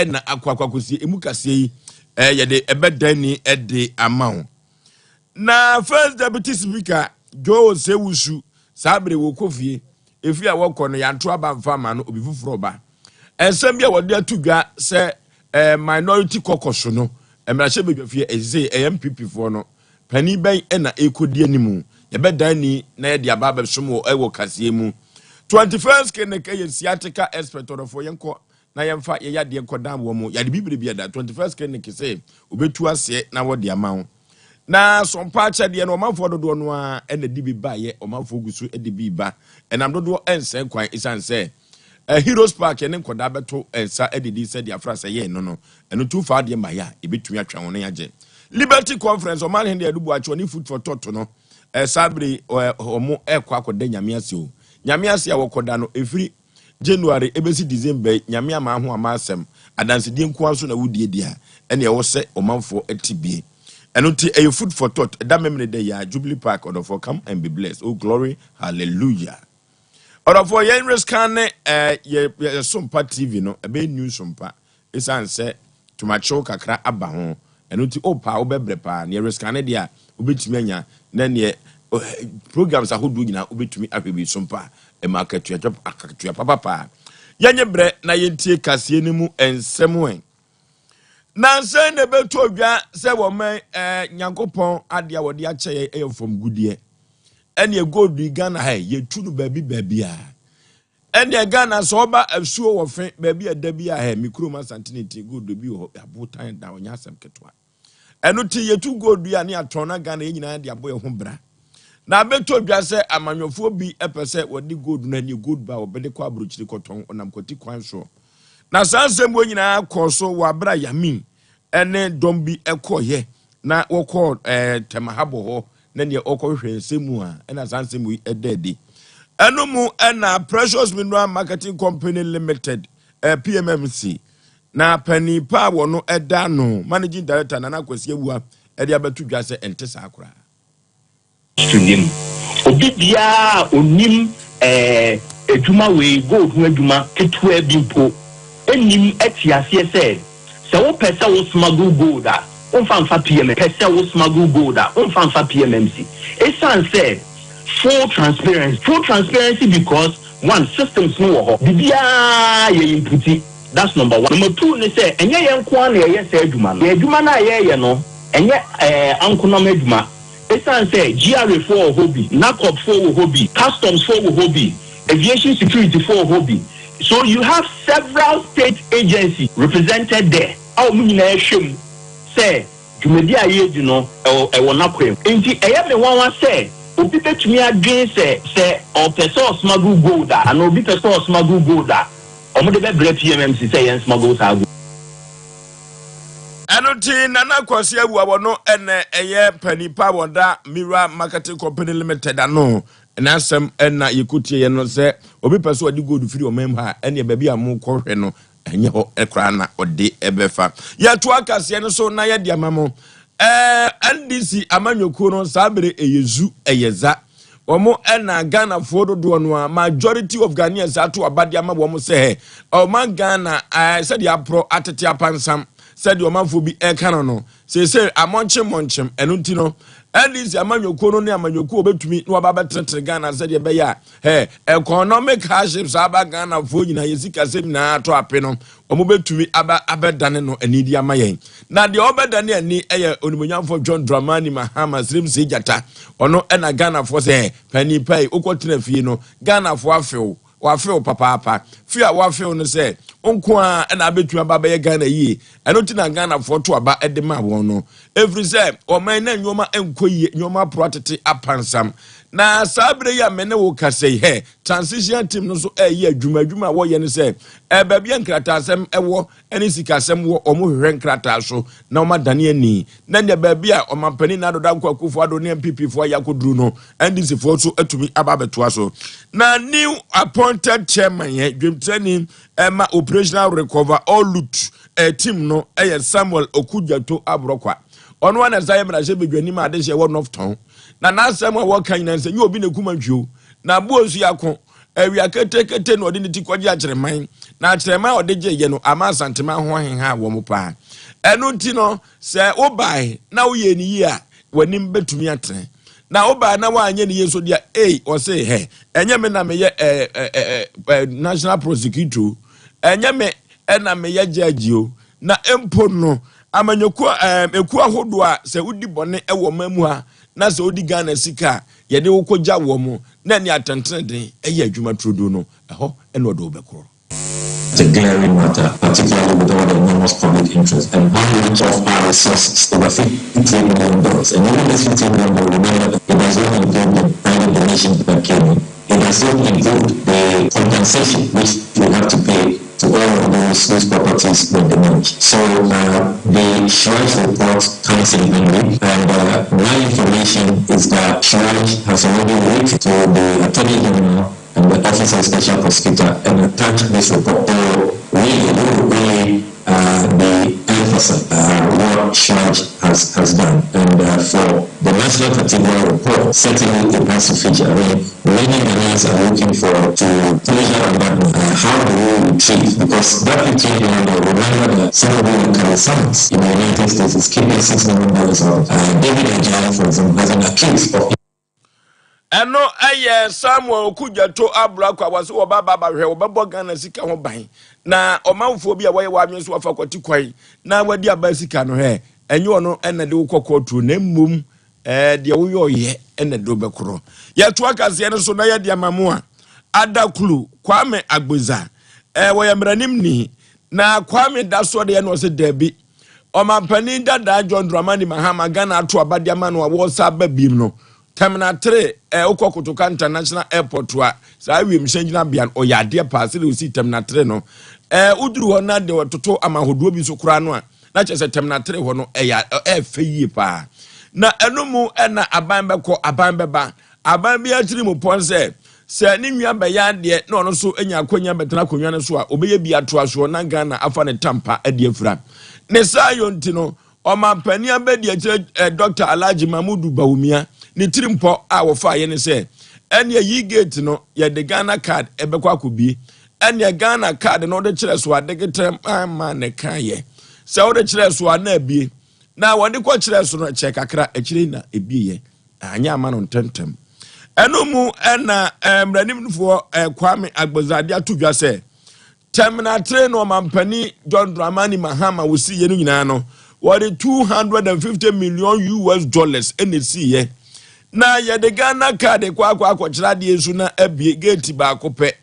na akwakosie emu kase yi yede ebedani ede amount na first deputy speaker Joe Sewusu sabre wo kofie efi a wokọ no yanto abamfa ma no obi fufuro ba ensem bia wode atugwa se minority kokoso no emrahye bedwafie ezei MPP fo no pani ben na ekodi animu yebedani na yede ababa somo ewo kase mu 21st keneke yesiatica expert for yenko na yemfa yeyade enkodan wo mu yade bibire bia da 21st keneke say obetu ase na wode amawo na sompa chade no omanfo dodo no a na dibi ba ye omanfo gusu edibi ba enam dodo ense kwan isan say Heroes Park ene nkoda beto ensa edidi say dia frasa ye no eno tu fa de maya ebetumi atwa won yaje Liberty Conference o man hende adubu acho ni food for toto no sabre omo ekwa akoda nyame ase o nyame ase a wokoda no efiri January ebesi December nyame ama ho ama asem adanse die nko aso na wudie dia ene wo se omanfo atibie eno ti a food for thought that memory day ya Jubilee Park or for come and be blessed. Oh glory, hallelujah. Or for yen rescan ye sompa TV no a be news sompa is answer to my choke kakra aba ho eno ti opa obebre pa ne rescan dia obetumi anya na ne programs ahodu nyina obetumi ahwebi sompa e market ya job akatua papa yenye bre na yentie kase ni mu ensem na se ne betu odwa se wo man Nyankopon ade a wode ache ye from gudie ene gold Ghana ha yetu no baabi a ene Ghana so ba asuo wo fe baabi ada bi a ha mikro ma santinity gold bi ho abotan da onya asem ketwa eno ti yetu gold ya ne atona Ghana nyina de aboye ho bra na betu odwa se amanwofo bi epese wode gold na ne gold ba obede kwa abrochiri koton onam koti kwan so na sansem wo nyina koso wa bra yamin ene dombi ekoye na woko temahabo ho na ne okohwe nsemu a ena sansem wi ededi eno mu ena Precious Mineral Marketing Company Limited PMMC na pani pa wono eda no managing director Nana Kwesi Awua ede abatu dwa se entesa akura stunim obi bia onim eduma we gold ho eduma ketua bi mpo enim etiase se wo pesa wo smuggle gold a onfa PMM pesa wo smuggle gold a onfa PMMC esan say full transparency because one systems no ho bibia ye inputi. That's number one. Number two, they say enye ye nko na ye say aduma no aduma na ye no enye ankonom aduma esan say GRA for hobby, NACOP for hobby, customs for hobby, aviation security for hobby. So you have several state agencies represented there. How many nations say Jumedi aye you know e wona kwem. Enti eye me wan say obi betumi adwen say o person smuggle gold and obi person smuggle gold omo de be PMMC say yen smuggle sa gold. Anoti Nana Kwesi Awua wono ene eye panipa wonda Mineral Marketing Company Limited ano na asem ena yekutie ye no se obi person odi gold firi omem ha ene baabi amu kohwe no enye ho ekra na odi ebefa ya to akase no so na ye de amamo NDC amanyoku no sabere eyezu eyeza omo ena Ghana for do no majority of Ghanaians ato abade ama wo mo se o man Ghana said ya pro atete apansam said your man for be no say amonchem enunti no NDC amanyoku no ne amanyoku obetumi no aba betre Ghana said ye be ya economic hardships aba Ghana for nyina yesika sem na ato ape no omo betumi aba abedane no anidi amayen na de obedane ani eye onimonyamfo John Dramani Mahama Slim Sejata ono ena Ghana for say pani pai okotena fie no Ghana for afew papa fia wafew no say onko a na abetumi aba ye Ghana yi eno ti na Ghana for to aba edema won no every say o man na nyoma enkoyi nyoma protete apansam na sabre ya mene wo kasei he transition team no so ye adwuma wo ye ne say baabi enkrata asem ewo ene sikasem wo omo hwehwe enkrata so na o madane ani na ne baabi a o mampani na doda nkwakufu ado ne MPP fo yakoduru no NDC fo so atumi ababeto aso na new appointed chairman ye dwemtani ema operational recover all loot team no Samuel Okudjato Abrokwa ono wana zaye mrashe bedwani ma ade she one of town na nasem wa kan na se you obi na kumadwo na buosu yakon ewia kete no de ne ti kwaje akyereman na akyereman ode gye ye no ama santema ho henha wo mo pa enu nti no se obai na wo ye ni yi a wanim betumi atre na obai na wa anye ni yeso dia o say he enye me na me ye national prosecutor enye me na me ye judge o na empo no amanyoku eku ahodo a se udi bone ewo mamu ha na se odi Ghana sika ye de wokogya wo mo na ni atentene den eye adwuma trodo no eho ene odo obekoro. It's a glaring matter, particularly with all the enormous public interest and how much of our resources, over $15 million. And even this $15 million, remember that it does not include the private donations that came in. It does not include the compensation which you have to pay to all of those properties that they manage. So the Shraj report comes in handy, and my information is that Shraj has already written to the Attorney General and the Office of Special Prosecutor and attached this report. So really the emphasis what Shraj has done. And for the National Cathedral report, certainly it has to feature. I mean, many Ghanaians are looking forward to pleasure on that. How do we retreat? Because that $15 million, remember that somebody in California in the United States is keeping $6 million out. David Ajay, for example, has an accused of eno aye Samuel Okudjato Ablakwa was obaba hwe obabo Ghana sika ho ban na omanfo bi a waye wadwen so afa kwati kwai na wadi aba sika no he enye ono ene de wokɔkɔtru na mmom de wo ye ene de obekoro ye to akase ne so na ye de amamu a Adaklu Kwame Agboza wo ye mranim ni na Kwame da so de no se dabi omampani dada John Dramani Mahama Ghana ato abade ama no wo sa ba bim no Terminal 3 Okokotoka International Airport wa sa wi mshenjina bian oyade pass le usi Terminal 3 no uduru ho na de wototo amahodo bi so kura no a na chese Terminal 3 ho no ya feyie pa na enomu na aban beko aban beba aban bi atiri mu ponse se ni nwia be ya de na ono so enya akonya betena konwa ne so a obeye bi atoa so na Ghana afa ne tampa ade afura ne sa yonti no omampani abedi a Dr. Alhaji Mahmudu Bawumia ni tirimpo a wofa ye ne se ene yi gate no ye de Ghana card ebekwa akobie ene Ghana card no de kire so adegetem ama ne kan ye se wo de kire so na abie na wo de kwa kire so no che kakra akire na ebie ye anya ama no ntentem eno mu na mranimfo Kwame Agboza de atodwa se Terminal 3 no mampani John Dramani Mahama wosi ye no nyina no what $250 million NC ye na ye de Ghana card kwa chira de esu na abie gate ba kope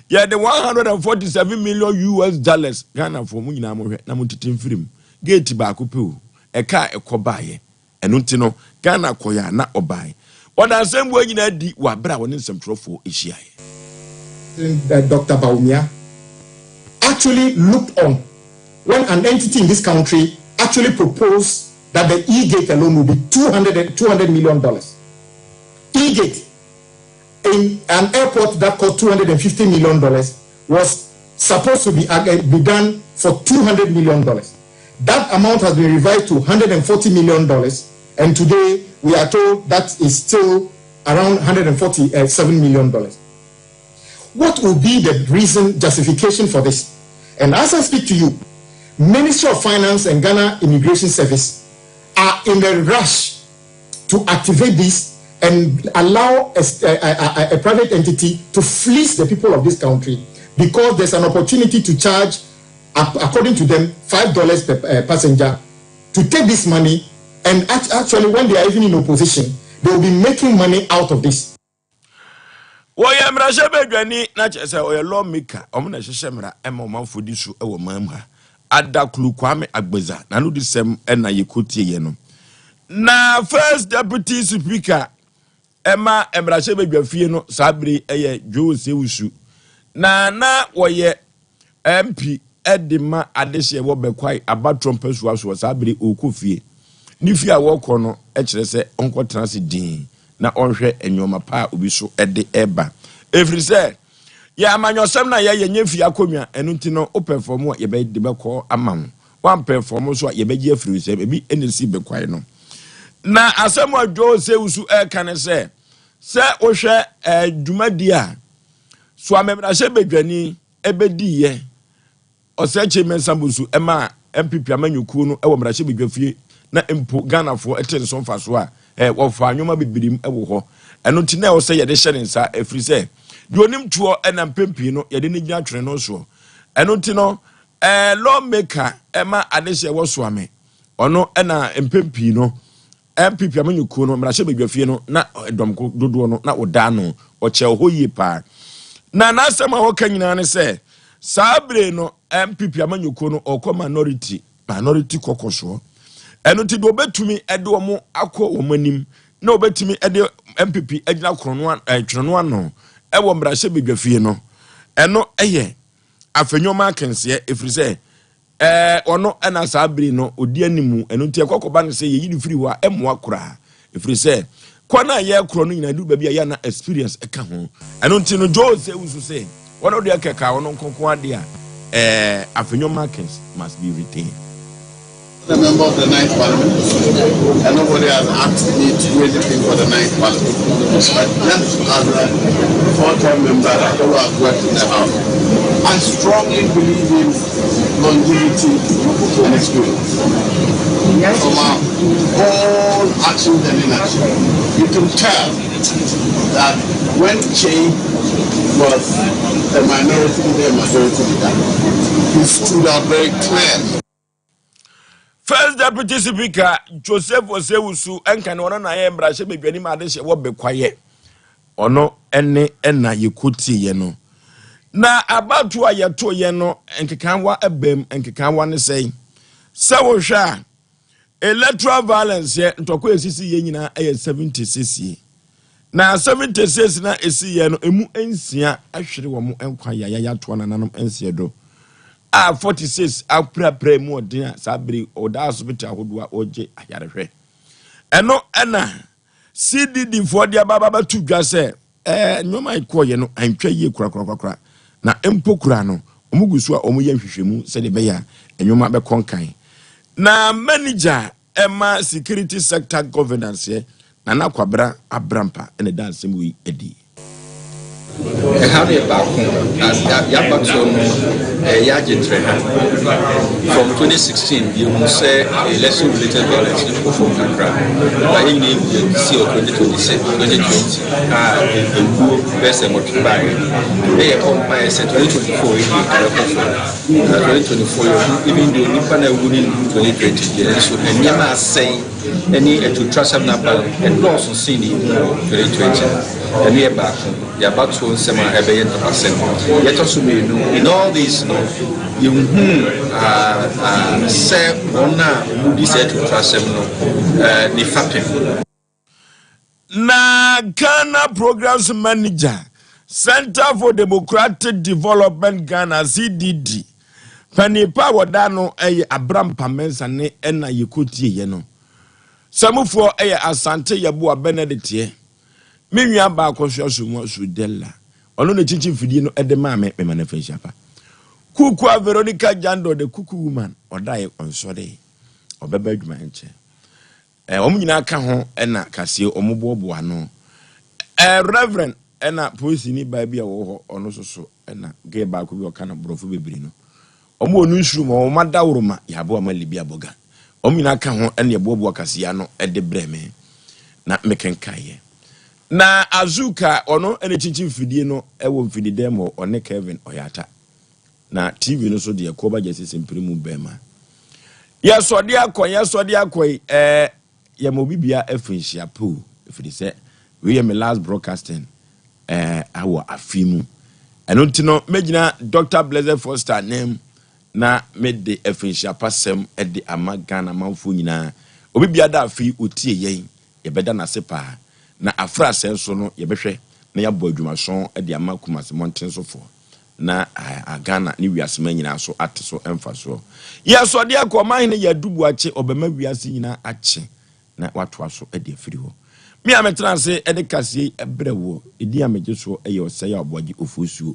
ye de $147 million Ghana for mu nyina mo hwe na mo titim firim gate ba kope o eka ekoba ye enu nti no Ghana koya na obai ona asem nyina di wa bra woni nsemtrofo ehia ye Dr. Bawumia actually looked on when an entity in this country actually proposed that the E-Gate alone would be $200 million. E-Gate in an airport that cost $250 million was supposed to be done for $200 million. That amount has been revised to $140 million, and today we are told that is still around $147 million. What will be the reason, justification for this? And as I speak to you, Ministry of Finance and Ghana Immigration Service are in a rush to activate this and allow a private entity to fleece the people of this country, because there's an opportunity to charge, according to them, $5 per passenger to take this money, and actually when they are even in opposition, they will be making money out of this. Woya mrashebe dwani na chese oya lawmaker omuna sheshemra ema omanfodisu ewo mamha Adaklu Kwame Agboza na no disem na yekotie ye no na first deputy speaker ema mrashebe dwafie no sabri eye Jose Wusu na woye MP edima adehye wo bekwai abatrompesu aso sabri okofie ni fie a wokọ no kire se onko transi din na onhwe enyoma pa obi so ede eba every say ya amanyosem na ye nyefia akomua enu nti no o perform ye be de beko amam one perform so ye be gi afiri se bi enesi be kwai no na asem adwo se usu kan se ohwe dwumadi a so amemrahye bedwani ebedi ye oseche mensambusu ema MPP amanyuku no ewo mrahye bedwafie na empo Ghana fo etenso mfa so a wo fa anwoma bebirim ewo ho eno nti na wo se ye de hye nsa efri se de onim tuo ena mpempi no ye de ne gina twere no so eno nti no lawmaker ema adehye wo so ame ono ena mpempi no MPP amanyuku no mrahye bedwafie no na edomko dodo no na oda no o che ho yi pa na nasema ho kanyina ne se sabre no MPP amanyuku no okọ minority kokoso eno ti do betumi ede omo akọ omanim na obetumi ede MPP agina krono twrono ano ewo mrahye bedwafie no eno eye afanyoma akense efri se ono ena sabre no odi animu eno ti ekokoba ne se yeyi di free wa emwa kura efri se kwana ye krono nyina du ba bia ya na experience eka ho eno ti no Jose usu se one of the keka ono nkonko ade a afanyoma akens must be retained. A member of the 9th Parliament, and nobody has asked me to do anything for the 9th Parliament. But just as a four-term member who has worked in the House, I strongly believe in longevity and experience. From all actions and inaction, you can tell that when change was a minority leader, majority leader, he stood out very clearly. First Deputy Speaker Joseph Osewusu enka ne ono na ye mbrahye bedwani ma de hye wo bekwaye ono ene na yekuti ye no na abatu ayeto ye no enkekanwa ebem enkekanwa ne sei se wo hwa electoral violence ye ntoko esisi ye nyina 76 ye na 76 na esi ye no emu ensia ahwere wo mo enkwa ya to na nanom ensia do 46 aprapra mu odin sabri oda hospital hodua oje ayarehwe eno ena CDD for dia baba tu dwa se nyoma ikoye no antwa ye kura na empokura no omugusu a omuye hwehwemu se de beya nyoma be konkan na manager ema security sector governance ye na nakwabra abrampa ene dance mu edi have a back from 2016, you will say election related violence in Kofo Kakra. By any name, see 2026, 2020, best and multiply. They are on by 2024, 2024, even though Nipana winning 2020, so and Yama say any to trust them and loss on Cindy 2020. And we are back. We are about to say my %. Yet also we know in all this, you say one who decided to trust them the fapping. Na Ghana Programs Manager, Center for Democratic Development Ghana CDD. Panipa wadano Abram Pamensa ne ena yekuti yeno. Samufo asante yabu Benedict. Menua ba akosua sumo sudella ono ne chichi fidie no edema me manifestation pa kuku Veronica Jando the kuku woman odai onsode obeba adwuma nche omunyina aka ho na kase omubobo ano reverend na police ni ba bia wo ho ono soso na ge ba ko bi okana brofo bebiri no omo onu nsuru mo madawroma yabo amalibi aboga omunyina aka ho na yebobo kase ya no ede breme na mekenkaye na azuka ono ene chichi fidie no ewo mfidide mo one Kevin Oyata na TV no so de yakoba jesi semprimu bema ya sode akoy ya mobibia efinshia po ifidise we ya me last broadcasting awo afimu eno ntino megina Dr. Blessed Foster name na mede efinshia pasem ede amagana manfo nyina obibia da afi otie yen yebeda na sepa na afra senso no yebehwe na yabo adwumason e de amakuma se monten so fo na Ghana ni wiasema nyina so ateso emfa so yeso de akoma hene ya dubu ache obema wiase nyina ache na watu aso e de afiri ho mi ametra se e de kase ebrewo edi ameje so e ye osaya oboagi ofusuo